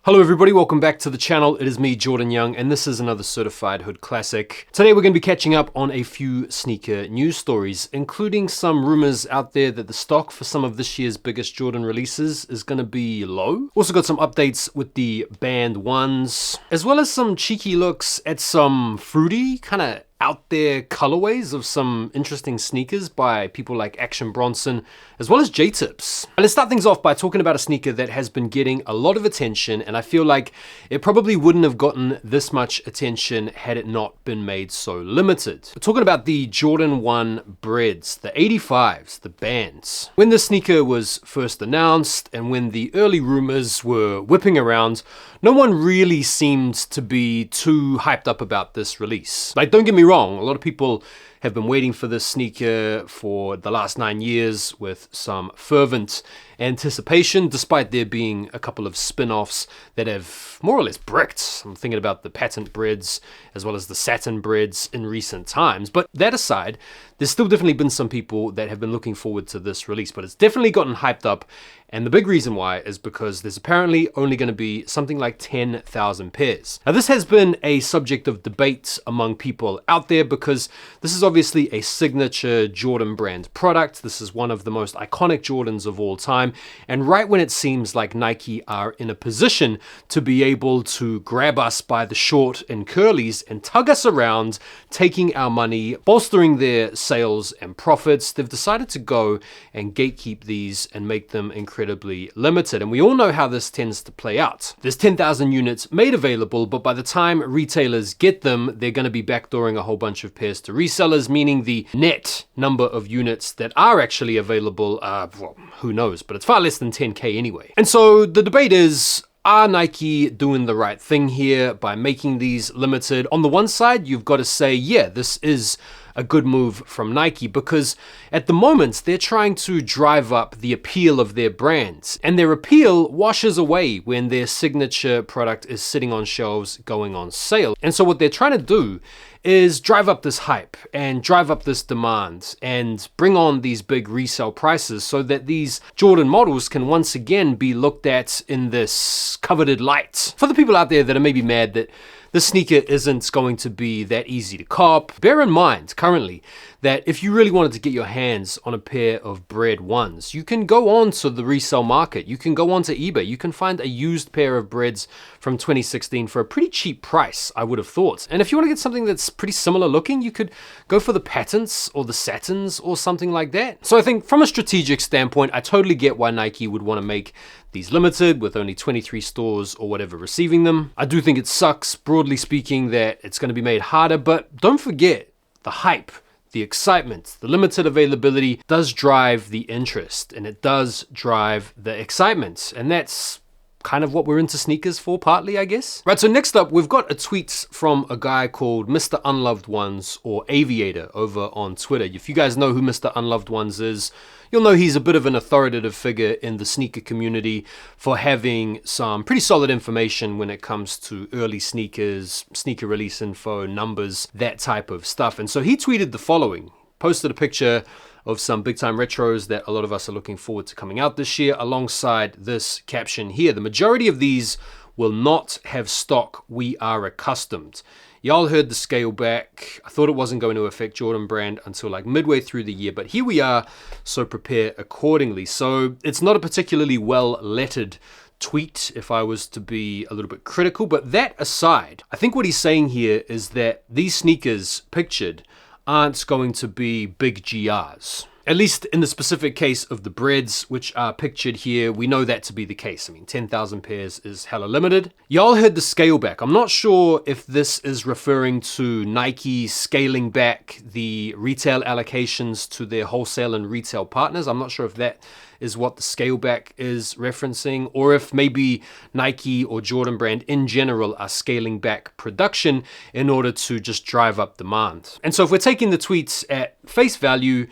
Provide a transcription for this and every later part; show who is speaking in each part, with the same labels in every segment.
Speaker 1: Hello everybody, welcome back to the channel. It is me, Jordan Young, and this is another Certified Hood Classic. Today we're going to be catching up on a few sneaker news stories, including some rumors out there that the stock for some of this year's biggest Jordan releases is going to be low. Also got some updates with the banned ones, as well as some cheeky looks at some fruity, kind of out there colorways of some interesting sneakers by people like Action Bronson, as well as J-Tips. And let's start things off by talking about a sneaker that has been getting a lot of attention, and I feel like it probably wouldn't have gotten this much attention had it not been made so limited. We're talking about the Jordan 1 Breds, the 85s, the bands. When this sneaker was first announced and when the early rumors were whipping around, no one really seemed to be too hyped up about this release. Like, don't get me wrong, a lot of people have been waiting for this sneaker for the last 9 years with some fervent anticipation, despite there being a couple of spin-offs that have more or less bricked. I'm thinking about the patent Breds as well as the satin Breds in recent times. But that aside, there's still definitely been some people that have been looking forward to this release, but it's definitely gotten hyped up. And the big reason why is because there's apparently only going to be something like 10,000 pairs. Now, this has been a subject of debate among people out there because this is obviously a signature Jordan brand product. This is one of the most iconic Jordans of all time. And right when it seems like Nike are in a position to be able to grab us by the short and curlies and tug us around, taking our money, bolstering their sales and profits, they've decided to go and gatekeep these and make them incredibly limited. And we all know how this tends to play out. There's 10,000 units made available, but by the time retailers get them, they're going to be backdooring a whole bunch of pairs to resellers, meaning the net number of units that are actually available, well, who knows, but it's far less than 10K anyway. And so the debate is, are Nike doing the right thing here by making these limited? On the one side, you've got to say, yeah, this is a good move from Nike, because at the moment they're trying to drive up the appeal of their brands, and their appeal washes away when their signature product is sitting on shelves going on sale. And so what they're trying to do is drive up this hype and drive up this demand and bring on these big resale prices so that these Jordan models can once again be looked at in this coveted light. For the people out there that are maybe mad that this sneaker isn't going to be that easy to cop, bear in mind currently that if you really wanted to get your hands on a pair of Bred ones, you can go on to the resale market. You can go on to eBay. You can find a used pair of Breds from 2016 for a pretty cheap price, I would have thought. And if you want to get something that's pretty similar looking, you could go for the patents or the satins or something like that. So I think from a strategic standpoint, I totally get why Nike would want to make these limited with only 23 stores or whatever receiving them. I do think it sucks, broadly speaking, that it's going to be made harder, but don't forget the hype, the excitement, the limited availability does drive the interest, and it does drive the excitement. And that's kind of what we're into sneakers for, partly, I guess. Right, so next up, we've got a tweet from a guy called Mr. Unloved Ones, or Aviator, over on Twitter. If you guys know who Mr. Unloved Ones is, you'll know he's a bit of an authoritative figure in the sneaker community for having some pretty solid information when it comes to early sneakers, sneaker release info, numbers, that type of stuff. And so he tweeted the following, posted a picture of some big time retros that a lot of us are looking forward to coming out this year, alongside this caption here: the majority of these will not have stock, we are accustomed. Y'all heard the scale back. I thought it wasn't going to affect Jordan brand until like midway through the year, but here we are, so prepare accordingly. So it's not a particularly well lettered tweet, if I was to be a little bit critical. But that aside, I think what he's saying here is that these sneakers pictured aren't going to be big GRs. At least in the specific case of the Breds, which are pictured here, we know that to be the case. I mean, 10,000 pairs is hella limited. Y'all heard the scale back. I'm not sure if this is referring to Nike scaling back the retail allocations to their wholesale and retail partners. I'm not sure if that is what the scale back is referencing, or if maybe Nike or Jordan brand in general are scaling back production in order to just drive up demand. And so if we're taking the tweets at face value,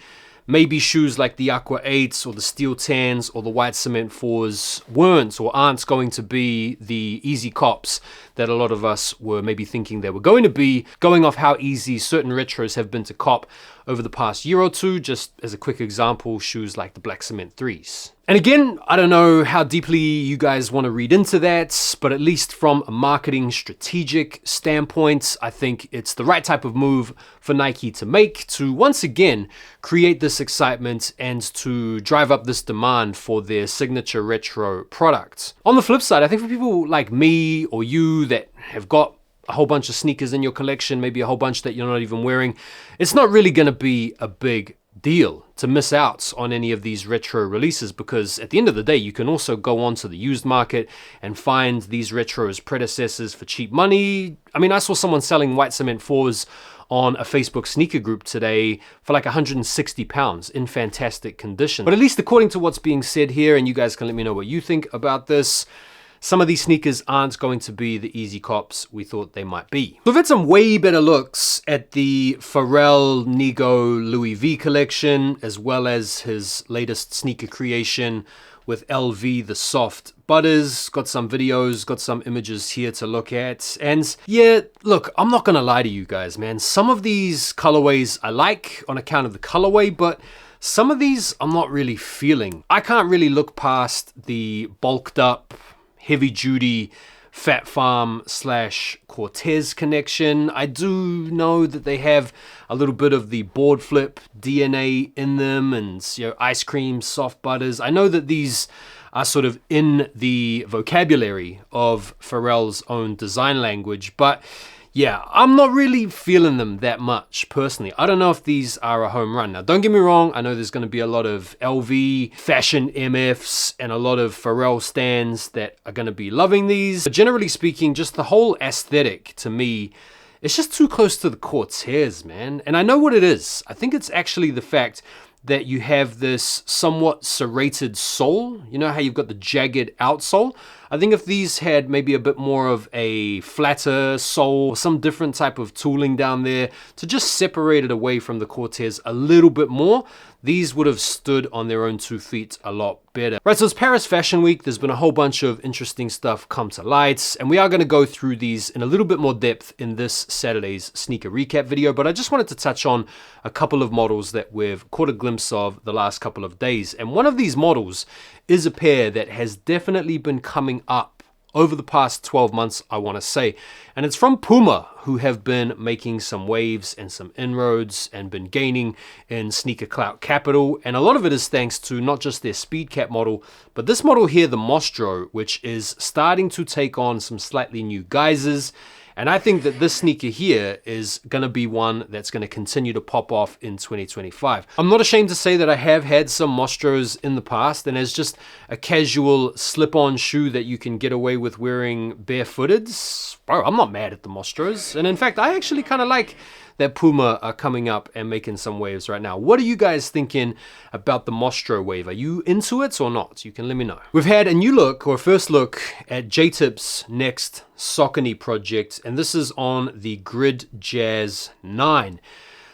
Speaker 1: maybe shoes like the Aqua 8s or the Steel 10s or the White Cement 4s weren't or aren't going to be the easy cops that a lot of us were maybe thinking they were going to be, going off how easy certain retros have been to cop over the past year or two. Just as a quick example, shoes like the Black Cement 3s. And again, I don't know how deeply you guys want to read into that, but at least from a marketing strategic standpoint, I think it's the right type of move for Nike to make to once again create this excitement and to drive up this demand for their signature retro products. On the flip side, I think for people like me or you that have got a whole bunch of sneakers in your collection, maybe a whole bunch that you're not even wearing, it's not really going to be a big deal to miss out on any of these retro releases, because at the end of the day, you can also go onto the used market and find these retros predecessors for cheap money. I mean, I saw someone selling white cement 4s on a Facebook sneaker group today for like £160 in fantastic condition. But at least according to what's being said here, and you guys can let me know what you think about this, some of these sneakers aren't going to be the easy cops we thought they might be. We've had some way better looks at the Pharrell Nigo Louis V collection, as well as his latest sneaker creation with LV, the soft butters. Got some videos, got some images here to look at. And yeah, look, I'm not gonna lie to you guys, man. Some of these colorways I like on account of the colorway, but some of these I'm not really feeling. I can't really look past the bulked up, heavy duty Fat Farm / Cortez connection. I do know that they have a little bit of the board flip DNA in them, and ice cream, soft butters. I know that these are sort of in the vocabulary of Pharrell's own design language, but yeah, I'm not really feeling them that much personally. I don't know if these are a home run. Now, don't get me wrong. I know there's going to be a lot of LV fashion MFs and a lot of Pharrell stands that are going to be loving these. But generally speaking, just the whole aesthetic to me, it's just too close to the Cortez, man. And I know what it is. I think it's actually the fact that you have this somewhat serrated sole. You know how you've got the jagged outsole? I think if these had maybe a bit more of a flatter sole, or some different type of tooling down there to just separate it away from the Cortez a little bit more, these would have stood on their own 2 feet a lot better. Right, so it's Paris Fashion Week. There's been a whole bunch of interesting stuff come to light, and we are going to go through these in a little bit more depth in this Saturday's sneaker recap video, but I just wanted to touch on a couple of models that we've caught a glimpse of the last couple of days. And one of these models is a pair that has definitely been coming up over the past 12 months, I want to say. And it's from Puma, who have been making some waves and some inroads and been gaining in sneaker clout capital. And a lot of it is thanks to not just their speed cap model, but this model here, the Mostro, which is starting to take on some slightly new guises. And I think that this sneaker here is going to be one that's going to continue to pop off in 2025. I'm not ashamed to say that I have had some Mostros in the past, and as just a casual slip-on shoe that you can get away with wearing barefooted, bro, I'm not mad at the Mostros. And in fact, I actually kind of like that Puma are coming up and making some waves right now. What are you guys thinking about the Mostro wave? Are you into it or not? You can let me know. We've had a new look, or a first look, at J-Tip's next Saucony project, and this is on the Grid Jazz 9.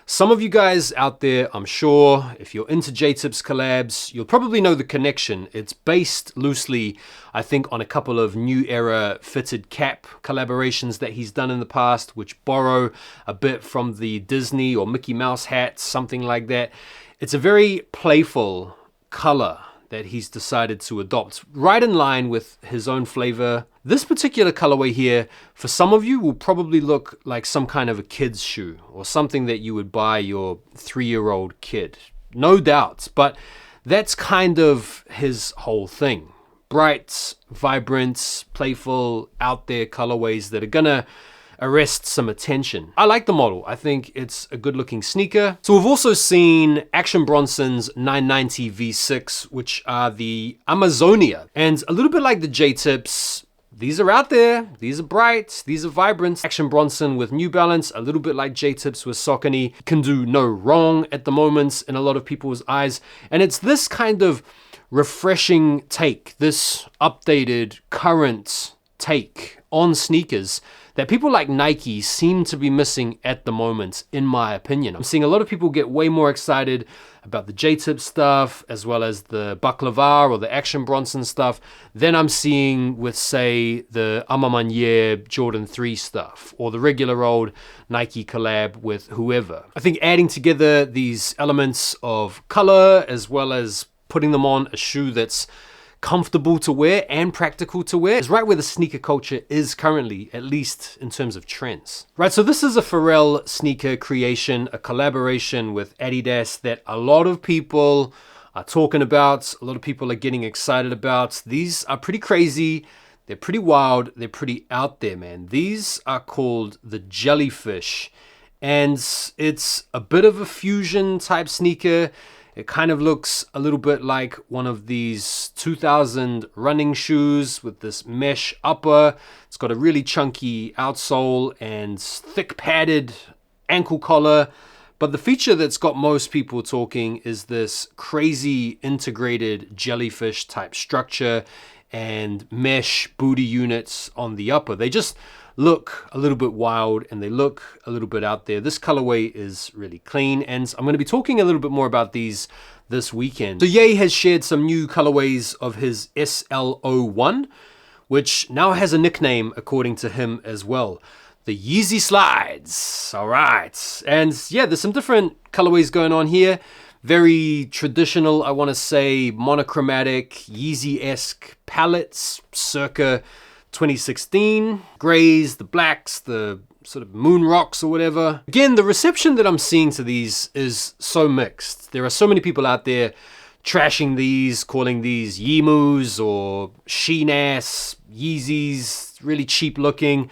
Speaker 1: Some of you guys out there, I'm sure, if you're into J-Tip's collabs, you'll probably know the connection. It's based loosely, I think, on a couple of new era fitted cap collaborations that he's done in the past, which borrow a bit from the Disney or Mickey Mouse hats, something like that. It's a very playful color that he's decided to adopt, right in line with his own flavor. This particular colorway here, for some of you, will probably look like some kind of a kid's shoe or something that you would buy your 3-year-old kid. No doubt, but that's kind of his whole thing. Bright, vibrant, playful, out there colorways that are gonna arrest some attention. I like the model. I think it's a good looking sneaker. So we've also seen Action Bronson's 990 V6, which are the Amazonia. And a little bit like the J-Tips, these are out there, these are bright, these are vibrant. Action Bronson with New Balance, a little bit like J-Tips with Saucony, can do no wrong at the moment in a lot of people's eyes. And it's this kind of refreshing take, this updated, current take on sneakers that people like Nike seem to be missing at the moment, in my opinion. I'm seeing a lot of people get way more excited about the J-Tip stuff, as well as the Baklava or the Action Bronson stuff, than I'm seeing with, say, the Amamanier Jordan 3 stuff, or the regular old Nike collab with whoever. I think adding together these elements of color, as well as putting them on a shoe that's comfortable to wear and practical to wear is right where the sneaker culture is currently, at least in terms of trends. Right, so this is a Pharrell sneaker creation, a collaboration with Adidas that a lot of people are talking about, a lot of people are getting excited about. These are pretty crazy, they're pretty wild, they're pretty out there, man. These are called the Jellyfish, and it's a bit of a fusion type sneaker. It kind of looks a little bit like one of these 2000 running shoes with this mesh upper. It's got a really chunky outsole and thick padded ankle collar. But the feature that's got most people talking is this crazy integrated jellyfish type structure and mesh booty units on the upper. They just look a little bit wild and they look a little bit out there. This colorway is really clean, and I'm going to be talking a little bit more about these this weekend. So Ye has shared some new colorways of his SL01, which now has a nickname according to him as well. The Yeezy Slides. All right. And yeah, there's some different colorways going on here. Very traditional, I want to say, monochromatic, Yeezy-esque palettes, circa 2016. Grays, the blacks, the sort of moon rocks or whatever. Again, the reception that I'm seeing to these is so mixed. There are so many people out there trashing these, calling these Yeemoos or sheen-ass Yeezys, really cheap looking.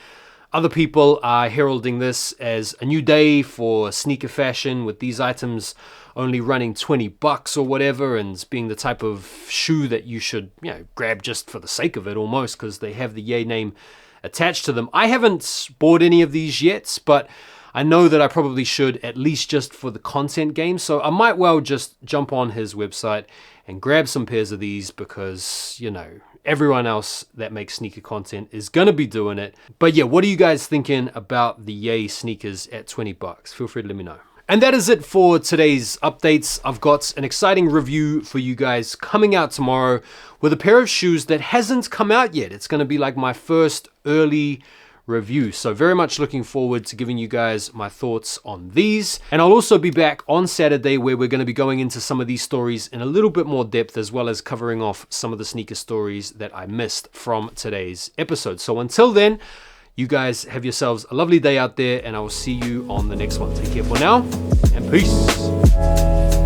Speaker 1: Other people are heralding this as a new day for sneaker fashion, with these items only running 20 bucks or whatever, and being the type of shoe that you should, grab just for the sake of it almost, because they have the Ye name attached to them. I haven't bought any of these yet, but I know that I probably should, at least just for the content game. So I might well just jump on his website and grab some pairs of these because, everyone else that makes sneaker content is gonna be doing it. But yeah, what are you guys thinking about the Ye sneakers at 20 bucks? Feel free to let me know. And that is it for today's updates. I've got an exciting review for you guys coming out tomorrow with a pair of shoes that hasn't come out yet. It's gonna be like my first early review. So very much looking forward to giving you guys my thoughts on these. And I'll also be back on Saturday where we're going to be going into some of these stories in a little bit more depth, as well as covering off some of the sneaker stories that I missed from today's episode. So until then, you guys have yourselves a lovely day out there, and I will see you on the next one. Take care for now, and peace.